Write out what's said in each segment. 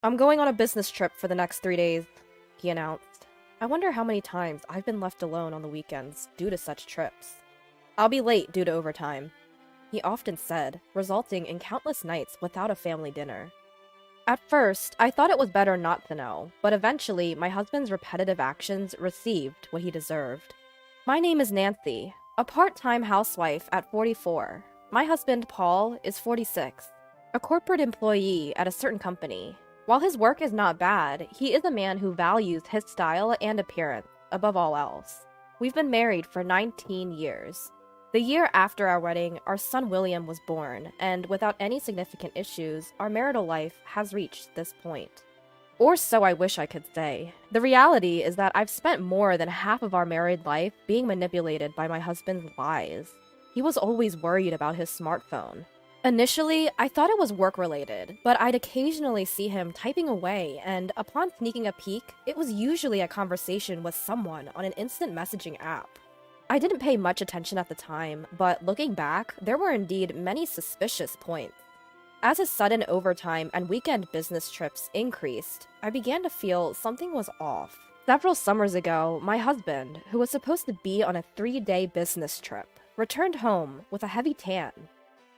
I'm going on a business trip for the next 3 days, he announced. I wonder how many times I've been left alone on the weekends due to such trips. I'll be late due to overtime, he often said, resulting in countless nights without a family dinner. At first, I thought it was better not to know, but eventually my husband's repetitive actions received what he deserved. My name is Nancy, a part-time housewife at 44. My husband, Paul, is 46, a corporate employee at a certain company. While his work is not bad, he is a man who values his style and appearance above all else. We've been married for 19 years. The year after our wedding, our son William was born, and without any significant issues, our marital life has reached this point. Or so I wish I could say. The reality is that I've spent more than half of our married life being manipulated by my husband's lies. He was always worried about his smartphone. Initially, I thought it was work-related, but I'd occasionally see him typing away, and upon sneaking a peek, it was usually a conversation with someone on an instant messaging app. I didn't pay much attention at the time, but looking back, there were indeed many suspicious points. As his sudden overtime and weekend business trips increased, I began to feel something was off. Several summers ago, my husband, who was supposed to be on a 3-day business trip, returned home with a heavy tan.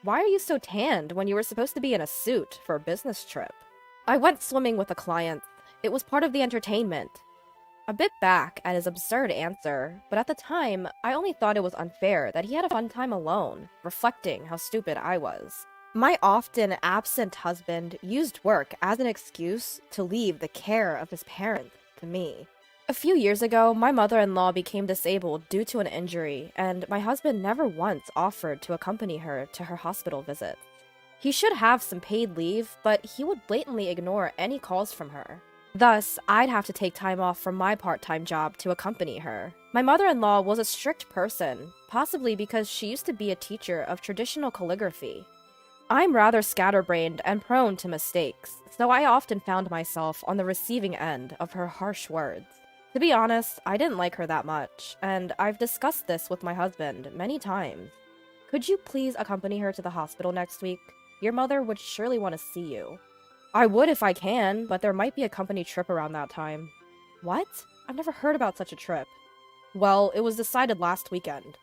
Why are you so tanned when you were supposed to be in a suit for a business trip? I went swimming with a client. It was part of the entertainment. A bit back at his absurd answer, but at the time, I only thought it was unfair that he had a fun time alone, reflecting how stupid I was. My often absent husband used work as an excuse to leave the care of his parents to me. A few years ago, my mother-in-law became disabled due to an injury, and my husband never once offered to accompany her to her hospital visits. He should have some paid leave, but he would blatantly ignore any calls from her. Thus, I'd have to take time off from my part-time job to accompany her. My mother-in-law was a strict person, possibly because she used to be a teacher of traditional calligraphy. I'm rather scatterbrained and prone to mistakes, so I often found myself on the receiving end of her harsh words. To be honest, I didn't like her that much, and I've discussed this with my husband many times. Could you please accompany her to the hospital next week? Your mother would surely want to see you. I would if I can, but there might be a company trip around that time. What? I've never heard about such a trip. Well, it was decided last weekend.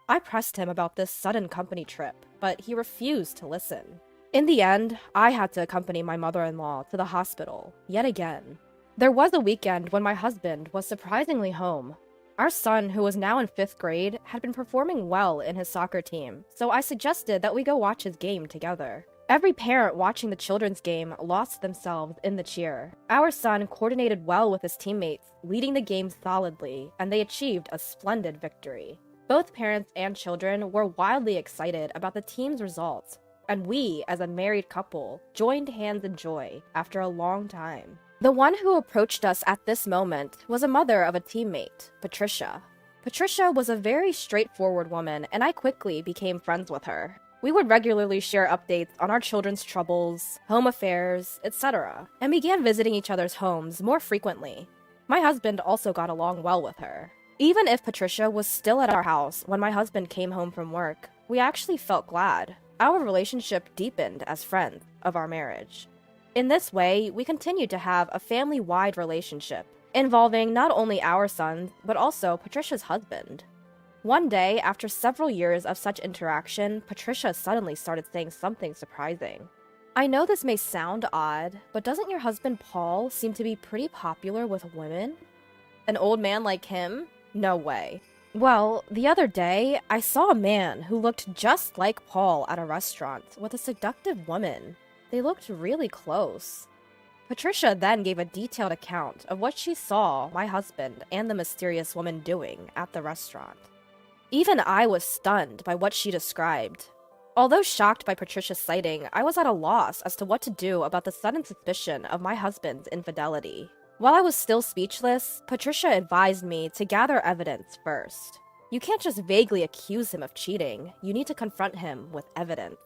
I pressed him about this sudden company trip, but he refused to listen. In the end, I had to accompany my mother-in-law to the hospital, yet again. There was a weekend when my husband was surprisingly home. Our son, who was now in 5th grade, had been performing well in his soccer team, so I suggested that we go watch his game together. Every parent watching the children's game lost themselves in the cheer. Our son coordinated well with his teammates, leading the game solidly, and they achieved a splendid victory. Both parents and children were wildly excited about the team's results, and we, as a married couple, joined hands in joy after a long time. The one who approached us at this moment was a mother of a teammate, Patricia. Patricia was a very straightforward woman, and I quickly became friends with her. We would regularly share updates on our children's troubles, home affairs, etc., and began visiting each other's homes more frequently. My husband also got along well with her. Even if Patricia was still at our house when my husband came home from work, we actually felt glad. Our relationship deepened as friends of our marriage. In this way, we continued to have a family-wide relationship, involving not only our sons, but also Patricia's husband. One day, after several years of such interaction, Patricia suddenly started saying something surprising. I know this may sound odd, but doesn't your husband Paul seem to be pretty popular with women? An old man like him? No way. Well, the other day, I saw a man who looked just like Paul at a restaurant with a seductive woman. They looked really close. Patricia then gave a detailed account of what she saw my husband and the mysterious woman doing at the restaurant. Even I was stunned by what she described. Although shocked by Patricia's sighting, I was at a loss as to what to do about the sudden suspicion of my husband's infidelity. While I was still speechless, Patricia advised me to gather evidence first. You can't just vaguely accuse him of cheating, you need to confront him with evidence.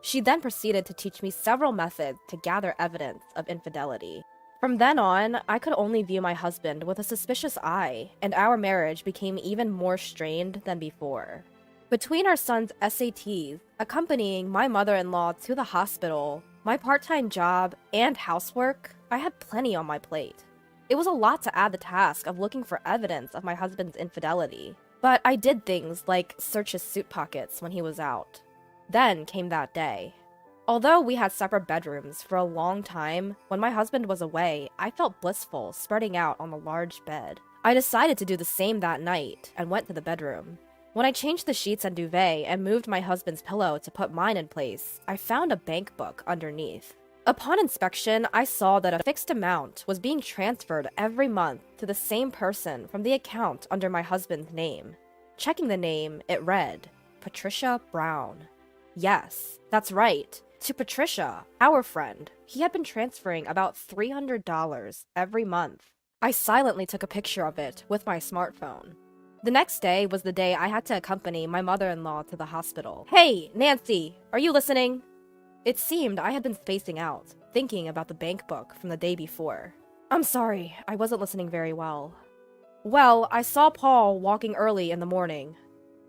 She then proceeded to teach me several methods to gather evidence of infidelity. From then on, I could only view my husband with a suspicious eye, and our marriage became even more strained than before. Between our son's SATs, accompanying my mother-in-law to the hospital, my part-time job, and housework, I had plenty on my plate. It was a lot to add the task of looking for evidence of my husband's infidelity, but I did things like search his suit pockets when he was out. Then came that day. Although we had separate bedrooms for a long time, when my husband was away, I felt blissful spreading out on the large bed. I decided to do the same that night and went to the bedroom. When I changed the sheets and duvet and moved my husband's pillow to put mine in place, I found a bank book underneath. Upon inspection, I saw that a fixed amount was being transferred every month to the same person from the account under my husband's name. Checking the name, it read, Patricia Brown. Yes, that's right. To Patricia, our friend, he had been transferring about $300 every month. I silently took a picture of it with my smartphone. The next day was the day I had to accompany my mother-in-law to the hospital. Hey, Nancy, are you listening? It seemed I had been spacing out, thinking about the bank book from the day before. I'm sorry, I wasn't listening very well. Well, I saw Paul walking early in the morning.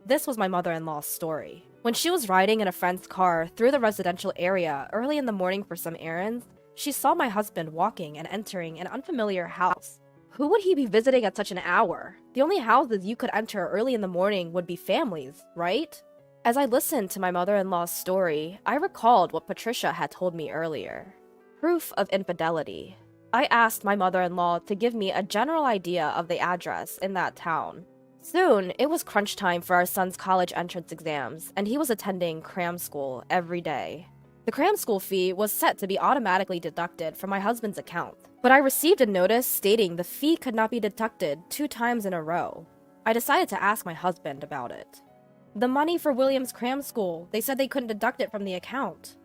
This was my mother-in-law's story. When she was riding in a friend's car through the residential area early in the morning for some errands, she saw my husband walking and entering an unfamiliar house. Who would he be visiting at such an hour? The only houses you could enter early in the morning would be families, right? As I listened to my mother-in-law's story, I recalled what Patricia had told me earlier. Proof of infidelity. I asked my mother-in-law to give me a general idea of the address in that town. Soon, it was crunch time for our son's college entrance exams, and he was attending cram school every day. The cram school fee was set to be automatically deducted from my husband's account, but I received a notice stating the fee could not be deducted 2 times in a row. I decided to ask my husband about it. The money for William's cram school, they said they couldn't deduct it from the account.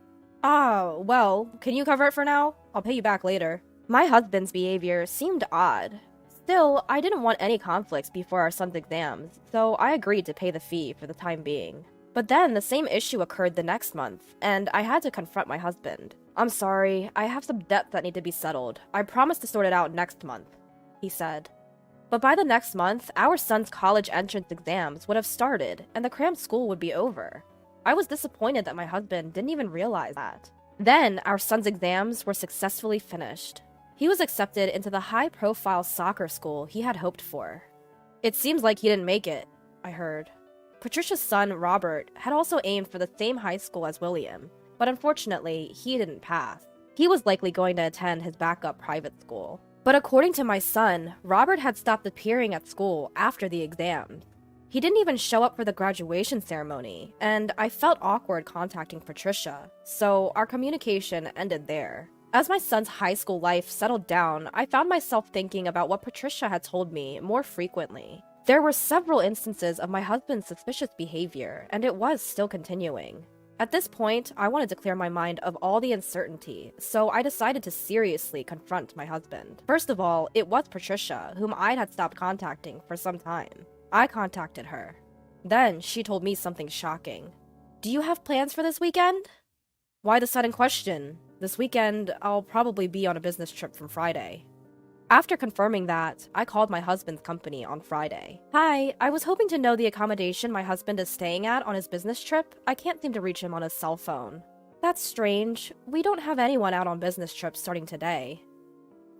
Ah, well, can you cover it for now? I'll pay you back later. My husband's behavior seemed odd. Still, I didn't want any conflicts before our son's exams, so I agreed to pay the fee for the time being. But then the same issue occurred the next month, and I had to confront my husband. I'm sorry, I have some debts that need to be settled. I promise to sort it out next month, he said. But by the next month, our son's college entrance exams would have started, and the cram school would be over. I was disappointed that my husband didn't even realize that. Then, our son's exams were successfully finished. He was accepted into the high-profile soccer school he had hoped for. It seems like he didn't make it, I heard. Patricia's son, Robert, had also aimed for the same high school as William, but unfortunately, he didn't pass. He was likely going to attend his backup private school. But according to my son, Robert had stopped appearing at school after the exams. He didn't even show up for the graduation ceremony, and I felt awkward contacting Patricia, so our communication ended there. As my son's high school life settled down, I found myself thinking about what Patricia had told me more frequently. There were several instances of my husband's suspicious behavior, and it was still continuing. At this point, I wanted to clear my mind of all the uncertainty, so I decided to seriously confront my husband. First of all, it was Patricia, whom I had stopped contacting for some time. I contacted her. Then she told me something shocking. Do you have plans for this weekend? Why the sudden question? This weekend, I'll probably be on a business trip from Friday. After confirming that, I called my husband's company on Friday. Hi, I was hoping to know the accommodation my husband is staying at on his business trip. I can't seem to reach him on his cell phone. That's strange. We don't have anyone out on business trips starting today.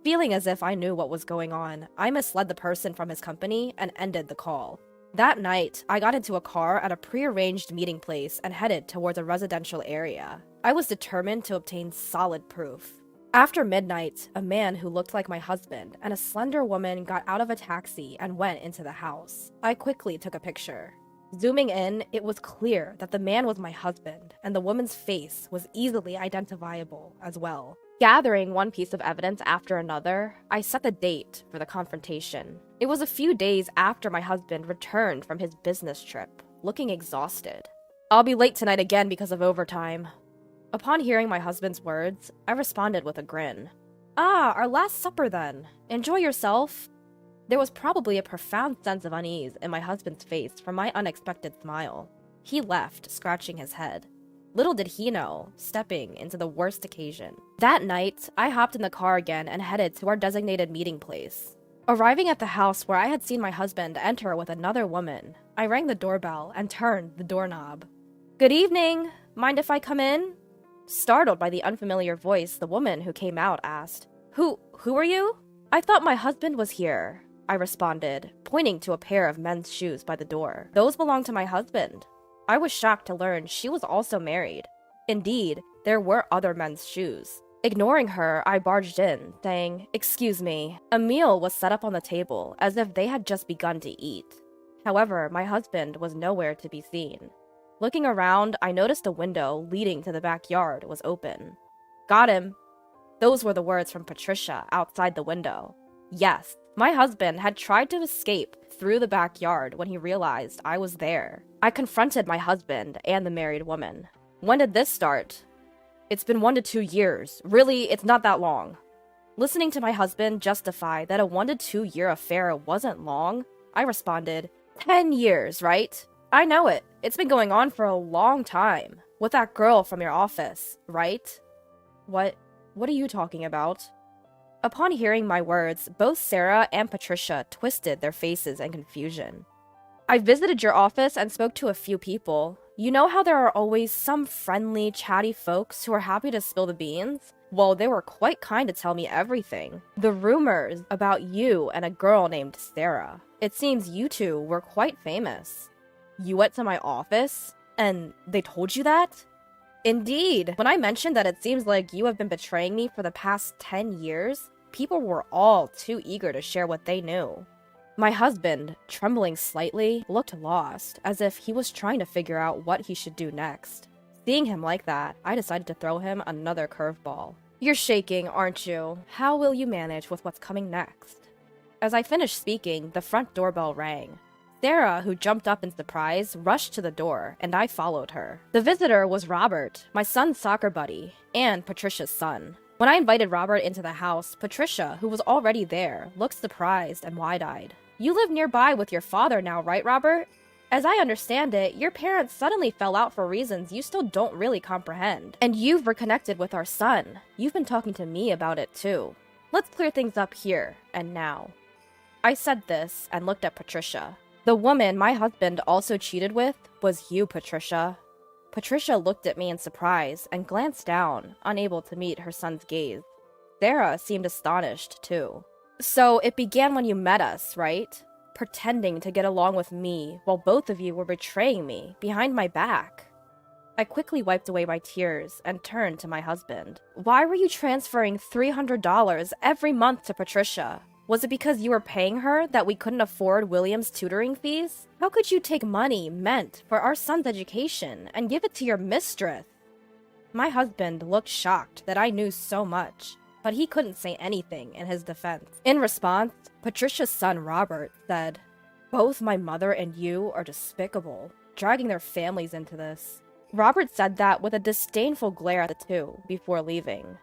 Feeling as if I knew what was going on, I misled the person from his company and ended the call. That night, I got into a car at a prearranged meeting place and headed towards a residential area. I was determined to obtain solid proof. After midnight, a man who looked like my husband and a slender woman got out of a taxi and went into the house. I quickly took a picture. Zooming in, it was clear that the man was my husband, and the woman's face was easily identifiable as well. Gathering one piece of evidence after another, I set the date for the confrontation. It was a few days after my husband returned from his business trip, looking exhausted. I'll be late tonight again because of overtime. Upon hearing my husband's words, I responded with a grin. Ah, our last supper then. Enjoy yourself. There was probably a profound sense of unease in my husband's face from my unexpected smile. He left, scratching his head. Little did he know, stepping into the worst occasion. That night, I hopped in the car again and headed to our designated meeting place. Arriving at the house where I had seen my husband enter with another woman, I rang the doorbell and turned the doorknob. Good evening. Mind if I come in? Startled by the unfamiliar voice, the woman who came out asked, Who are you? I thought my husband was here, I responded, pointing to a pair of men's shoes by the door. Those belong to my husband. I was shocked to learn she was also married. Indeed, there were other men's shoes. Ignoring her, I barged in, saying, Excuse me. A meal was set up on the table, as if they had just begun to eat. However, my husband was nowhere to be seen. Looking around, I noticed a window leading to the backyard was open. Got him. Those were the words from Patricia outside the window. Yes, my husband had tried to escape through the backyard when he realized I was there. I confronted my husband and the married woman. When did this start? It's been 1 to 2 years. Really, it's not that long. Listening to my husband justify that a 1 to 2 year affair wasn't long, I responded, 10 years, right? I know it. It's been going on for a long time. With that girl from your office, right? What are you talking about? Upon hearing my words, both Sarah and Patricia twisted their faces in confusion. I visited your office and spoke to a few people. You know how there are always some friendly, chatty folks who are happy to spill the beans? Well, they were quite kind to tell me everything. The rumors about you and a girl named Sarah. It seems you two were quite famous. You went to my office? And they told you that? Indeed. When I mentioned that it seems like you have been betraying me for the past 10 years, people were all too eager to share what they knew. My husband, trembling slightly, looked lost, as if he was trying to figure out what he should do next. Seeing him like that, I decided to throw him another curveball. You're shaking, aren't you? How will you manage with what's coming next? As I finished speaking, the front doorbell rang. Sarah, who jumped up in surprise, rushed to the door, and I followed her. The visitor was Robert, my son's soccer buddy, and Patricia's son. When I invited Robert into the house, Patricia, who was already there, looked surprised and wide-eyed. You live nearby with your father now, right, Robert? As I understand it, your parents suddenly fell out for reasons you still don't really comprehend. And you've reconnected with our son. You've been talking to me about it too. Let's clear things up here and now. I said this and looked at Patricia. The woman my husband also cheated with was you, Patricia. Patricia looked at me in surprise and glanced down, unable to meet her son's gaze. Sarah seemed astonished too. So it began when you met us, right? Pretending to get along with me while both of you were betraying me behind my back. I quickly wiped away my tears and turned to my husband. Why were you transferring $300 every month to Patricia? Was it because you were paying her that we couldn't afford William's tutoring fees? How could you take money meant for our son's education and give it to your mistress? My husband looked shocked that I knew so much, but he couldn't say anything in his defense. In response, Patricia's son Robert said, Both my mother and you are despicable, dragging their families into this. Robert said that with a disdainful glare at the two before leaving.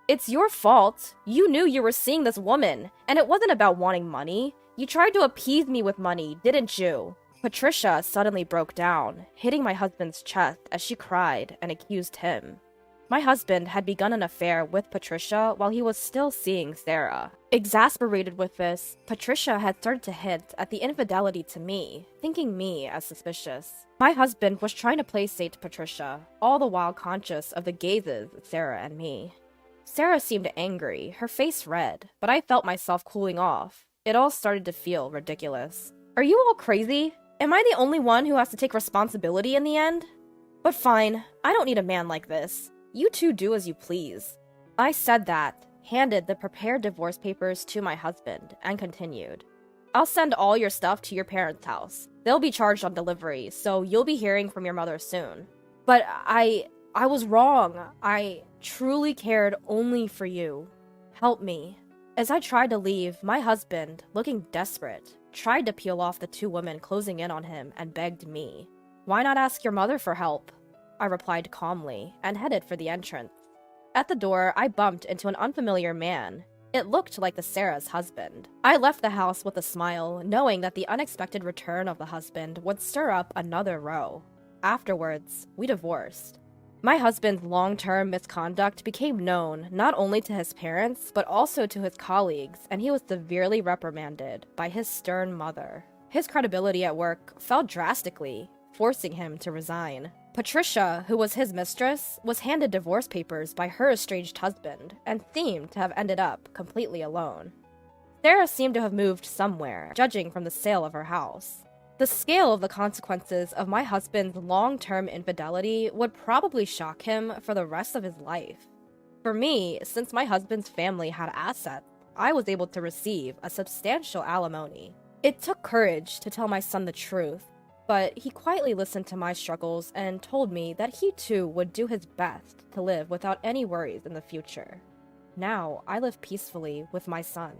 It's your fault. You knew you were seeing this woman, and it wasn't about wanting money. You tried to appease me with money, didn't you? Patricia suddenly broke down, hitting my husband's chest as she cried and accused him. My husband had begun an affair with Patricia while he was still seeing Sarah. Exasperated with this, Patricia had started to hint at the infidelity to me, thinking me as suspicious. My husband was trying to placate Patricia, all the while conscious of the gazes of Sarah and me. Sarah seemed angry, her face red, but I felt myself cooling off. It all started to feel ridiculous. Are you all crazy? Am I the only one who has to take responsibility in the end? But fine, I don't need a man like this. You two do as you please. I said that, handed the prepared divorce papers to my husband, and continued. I'll send all your stuff to your parents' house. They'll be charged on delivery, so you'll be hearing from your mother soon. But I was wrong. I truly cared only for you. Help me. As I tried to leave, my husband, looking desperate, tried to peel off the two women closing in on him and begged me. Why not ask your mother for help? I replied calmly and headed for the entrance. At the door, I bumped into an unfamiliar man. It looked like the Sarah's husband. I left the house with a smile, knowing that the unexpected return of the husband would stir up another row. Afterwards, we divorced. My husband's long-term misconduct became known not only to his parents, but also to his colleagues, and he was severely reprimanded by his stern mother. His credibility at work fell drastically, forcing him to resign. Patricia, who was his mistress, was handed divorce papers by her estranged husband and seemed to have ended up completely alone. Sarah seemed to have moved somewhere, judging from the sale of her house. The scale of the consequences of my husband's long-term infidelity would probably shock him for the rest of his life. For me, since my husband's family had assets, I was able to receive a substantial alimony. It took courage to tell my son the truth, but he quietly listened to my struggles and told me that he too would do his best to live without any worries in the future. Now, I live peacefully with my son.